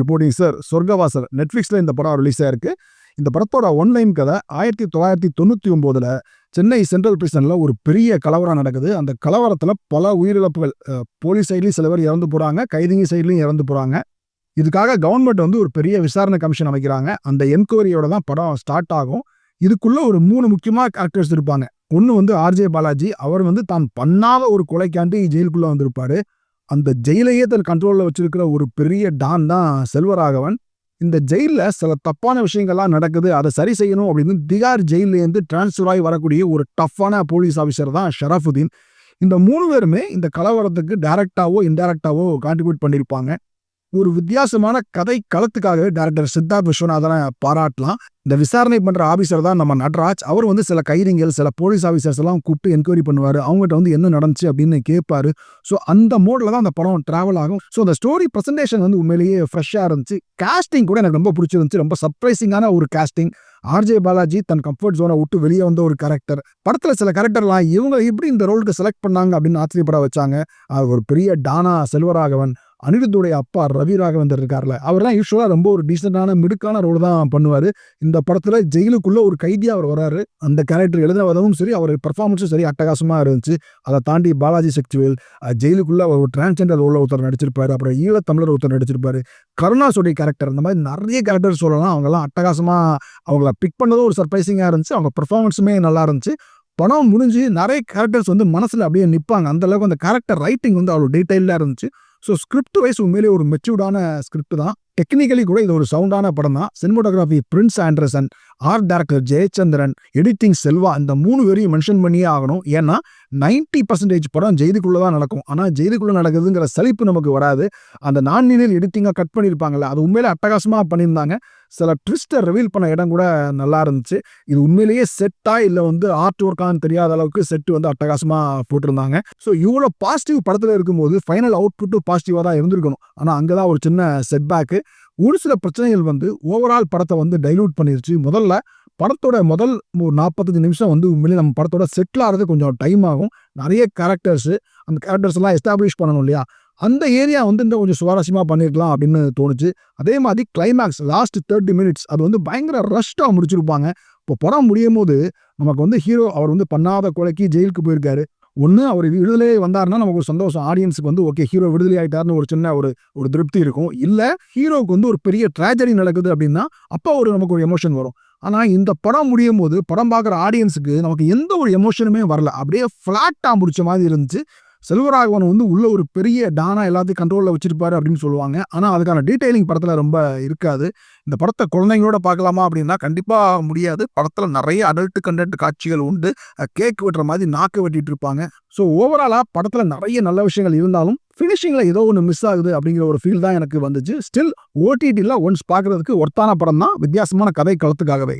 Reporting sir. சொர்க்கவாசல் நெட்ஃப்ளிக்ஸில் இந்த படம் ரிலீஸ் ஆயிருக்கு. இந்த படத்தோட ஒன்லைன் கதை 1999ல் சென்னை சென்ட்ரல் பிரிசனில் ஒரு பெரிய கலவரம் நடக்குது. அந்த கலவரத்தில் பல உயிரிழப்புகள், போலீஸ் சைட்லையும் சில பேர் இறந்து போகிறாங்க, கைதிங்க சைட்லையும் இறந்து போகிறாங்க. இதுக்காக கவர்மெண்ட் வந்து ஒரு பெரிய விசாரணை கமிஷன் அமைக்கிறாங்க. அந்த என்கொயரியோட தான் படம் ஸ்டார்ட் ஆகும். இதுக்குள்ள ஒரு 3 முக்கியமான கேரக்டர்ஸ் இருப்பாங்க. ஒன்று வந்து ஆர்ஜே பாலாஜி. அவர் வந்து தான் பண்ணாத ஒரு கொலைக்காண்டி ஜெயிலுக்குள்ளே வந்திருப்பாரு. அந்த ஜெயிலையே தன் கண்ட்ரோலில் வச்சிருக்கிற ஒரு பெரிய டான் தான் செல்வராகவன். இந்த ஜெயிலில் சில தப்பான விஷயங்கள்லாம் நடக்குது, அதை சரி செய்யணும் அப்படின்னு திகார் ஜெயிலேருந்து டிரான்ஸ்ஃபர் ஆகி வரக்கூடிய ஒரு டஃப்பான போலீஸ் ஆஃபீஸர் தான் ஷரஃபுதீன். இந்த 3 பேருமே இந்த கலவரத்துக்கு டைரக்டாவோ இன்டைரக்டாவோ கான்ட்ரிபியூட் பண்ணியிருப்பாங்க. ஒரு வித்தியாசமான கதை களத்துக்காகவே டைரக்டர் சித்தார்த் விஸ்வநாதனை பாராட்டலாம். இந்த விசாரணை பண்ற ஆபீசர் தான் நம்ம நடராஜ். அவர் வந்து சில கைதிகள், சில போலீஸ் ஆஃபீஸர்ஸ் எல்லாம் கூப்பிட்டு என்கொயரி பண்ணுவாரு. அவங்ககிட்ட வந்து என்ன நடந்துச்சு அப்படின்னு கேட்பாரு. ஸோ அந்த மோட்ல தான் அந்த படம் டிராவல் ஆகும். ஸோ அந்த ஸ்டோரி பிரசன்டேஷன் வந்து உண்மையிலேயே ஃப்ரெஷ்ஷாக இருந்துச்சு. காஸ்டிங் கூட எனக்கு ரொம்ப பிடிச்சிருந்துச்சு. ரொம்ப சர்ப்ரைசிங்கான ஒரு காஸ்டிங். ஆர்ஜே பாலாஜி தன் கம்ஃபர்ட் ஜோனை விட்டு வெளியே வந்த ஒரு கேரக்டர். படத்தில் சில கேரக்டர்லாம் இவங்க எப்படி இந்த ரோலுக்கு செலக்ட் பண்ணாங்க அப்படின்னு ஆச்சரியப்பட வச்சாங்க. அது ஒரு பெரிய டானா செல்வராகவன், அனிருத்துடைய அப்பா ரவி ராகவேந்தர் இருக்கார்ல, அவர்லாம் யூஸ்வலாக ரொம்ப ஒரு டீசெண்டான மிடுக்கான ரோல் தான் பண்ணுவார். இந்த படத்தில் ஜெயிலுக்குள்ளே ஒரு கைதியாக அவர் வராரு. அந்த கேரக்டர் எழுத விதமும் சரி, அவர் பெர்ஃபார்மன்ஸும் சரி அட்டகாசமாக இருந்துச்சு. அதை தாண்டி பாலாஜி சக்திவேல் ஜெயிலுக்குள்ளே ஒரு டிரான்ஸ்ஜெண்டர் ரோலில் ஒருத்தர் நடிச்சிருப்பாரு. அப்புறம் ஈழத்தமிழர் ஒருத்தர் நடிச்சிருப்பாரு. கருணாசுடைய கேரக்டர், இந்த மாதிரி நிறைய கேரக்டர் சொல்லலாம். அவங்கெல்லாம் அட்டகாசமாக அவங்கள பிக் பண்ணதும் ஒரு சர்ப்ரைசிங்காக இருந்துச்சு. அவங்க பெர்ஃபார்மன்ஸுமே நல்லா இருந்துச்சு. படம் முடிஞ்சு நிறைய கேரக்டர்ஸ் வந்து மனசில் அப்படியே நிற்பாங்க. அந்தளவுக்கு அந்த கேரக்டர் ரைட்டிங் வந்து அவ்வளோ டீட்டெயிலாக இருந்துச்சு. ஸோ ஸ்கிரிப்ட் வைஸ் உண்மையிலே ஒரு மெச்சூர்டான ஸ்கிரிப்ட் தான். டெக்னிக்கலி கூட இது ஒரு சவுண்டான படம் தான். Cinematography Prince Anderson, art director Jayachandran, editing Selva, இந்த 3 பேரையும் மென்ஷன் பண்ணியே ஆகணும். ஏன்னா 90% படம் ஜெயிலுக்குள்ளே தான் நடக்கும். ஆனால் ஜெயிலுக்குள்ளே நடக்குதுங்கிற சலிப்பு நமக்கு வராது. அந்த நான்-லீனியர் எடிட்டிங்காக கட் பண்ணியிருப்பாங்கல்ல, அது உண்மையிலே அட்டகாசமாக பண்ணியிருந்தாங்க. சில ட்விஸ்ட்டை ரிவீல் பண்ண இடம் கூட நல்லா இருந்துச்சு. இது உண்மையிலேயே செட்டா இல்லை வந்து ஆர்ட் ஒர்க்கான்னு தெரியாத அளவுக்கு செட்டு வந்து அட்டகாசமாக போட்டிருந்தாங்க. ஸோ இவ்வளோ பாசிட்டிவ் படத்தில் இருக்கும்போது ஃபைனல் அவுட்புட்டும் பாசிட்டிவாக தான் இருந்திருக்கணும். ஆனால் அங்கே தான் ஒரு சின்ன செட்பேக்கு. ஒரு சில பிரச்சனைகள் வந்து ஓவரால் படத்தை வந்து டைலூட் பண்ணிருச்சு. முதல்ல படத்தோட முதல் 45 நிமிஷம் வந்து உண்மையிலே நம்ம படத்தோட செட்டில் ஆகிறது கொஞ்சம் டைம் ஆகும். நிறைய கேரக்டர்ஸு, அந்த கேரக்டர்ஸ் எல்லாம் எஸ்டாப்ளிஷ் பண்ணணும் இல்லையா, அந்த ஏரியா வந்து இன்னும் கொஞ்சம் சுவாரஸ்யமாக பண்ணியிருக்கலாம் அப்படின்னு தோணுச்சு. அதே மாதிரி கிளைமேக்ஸ் லாஸ்ட் 30 மினிட்ஸ் அது வந்து பயங்கர ரஷ்டாக முடிச்சிருப்பாங்க. இப்போ படம் முடியும் போது நமக்கு வந்து ஹீரோ அவர் வந்து பண்ணாத கொலைக்கு ஜெயிலுக்கு போயிருக்காரு. ஒன்று அவர் விடுதலை வந்தாருன்னா நமக்கு ஒரு சந்தோஷம், ஆடியன்ஸுக்கு வந்து ஓகே ஹீரோ விடுதலை ஆகிட்டாருன்னு ஒரு சின்ன ஒரு திருப்தி இருக்கும். இல்லை ஹீரோவுக்கு வந்து ஒரு பெரிய ட்ராஜடி நடக்குது அப்படின்னா அப்போ நமக்கு ஒரு எமோஷன் வரும். ஆனால் இந்த படம் முடியும் போது படம் பார்க்குற ஆடியன்ஸுக்கு நமக்கு எந்த ஒரு எமோஷனுமே வரல. அப்படியே ஃப்ளாட்டாக முடிச்ச மாதிரி இருந்துச்சு. செல்வராகவன் வந்து உள்ள ஒரு பெரிய டானா எல்லாத்தையும் கண்ட்ரோலில் வச்சிருப்பாரு அப்படின்னு சொல்லுவாங்க. ஆனால் அதுக்கான டீட்டெயிலிங் படத்தில் ரொம்ப இருக்காது. இந்த படத்தை குழந்தைங்களோட பார்க்கலாமா அப்படின்னா கண்டிப்பாக முடியாது. படத்தில் நிறைய அடல்ட் கண்டென்ட் காட்சிகள் உண்டு. கேக் வெட்டுற மாதிரி நாக்கு வெட்டிட்டு இருப்பாங்க. ஸோ ஓவராலாக படத்தில் நிறைய நல்ல விஷயங்கள் இருந்தாலும் ஃபினிஷிங்கில் ஏதோ ஒன்று மிஸ் ஆகுது அப்படிங்கிற ஒரு ஃபீல் தான் எனக்கு வந்துச்சு. ஸ்டில் ஓடிடியில் ஒன்ஸ் பார்க்குறதுக்கு ஒர்த்தான படம் தான், வித்தியாசமான கதை களத்துக்காகவே.